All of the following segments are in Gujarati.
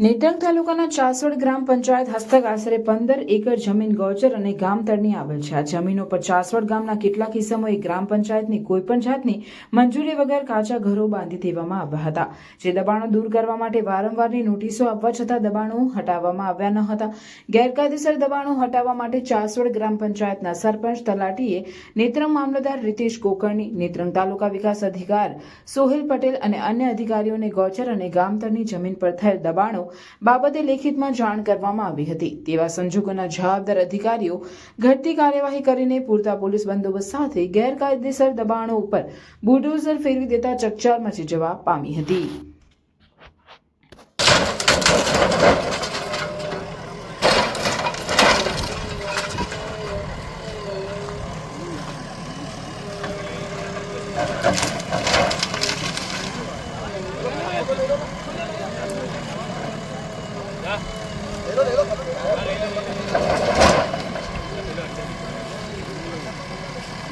નેત્રંગ તાલુકાના ચાસવડ ગ્રામ પંચાયત હસ્તક આશરે 15 એકર જમીન ગૌચર અને ગામતળની આવેલ છે। આ જમીનો પર ચાસવડ ગામના કેટલાક કિસ્સામાં ગ્રામ પંચાયતની કોઈપણ જાતની મંજૂરી વગર કાચા ઘરો બાંધી દેવામાં આવ્યા હતા, જે દબાણો દૂર કરવા માટે વારંવારની નોટિસો આપવા છતાં દબાણો હટાવવામાં આવ્યા ન હતા। ગેરકાયદેસર દબાણો હટાવવા માટે ચાસવડ ગ્રામ પંચાયતના સરપંચ તલાટીએ નેત્રંગ મામલતદાર રીતેશ કોકરણી, નેત્રંગ તાલુકા વિકાસ અધિકાર સોહેલ પટેલ અને અન્ય અધિકારીઓને ગૌચર અને ગામતળની જમીન પર થયેલ દબાણો બાબતે લેખિતમાં જાણ કરવામાં આવી હતી। તેવા સંજોગોના જવાબદાર અધિકારીઓ ઘટતી કાર્યવાહી કરીને પૂરતા પોલીસ બંદોબસ્ત સાથે ગેરકાયદેસર દબાણો ઉપર બુલડોઝર ફેરવી દેતા ચકચાર મચી જવા પામી હતી।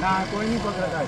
ના કોઈ નહીં પકડતા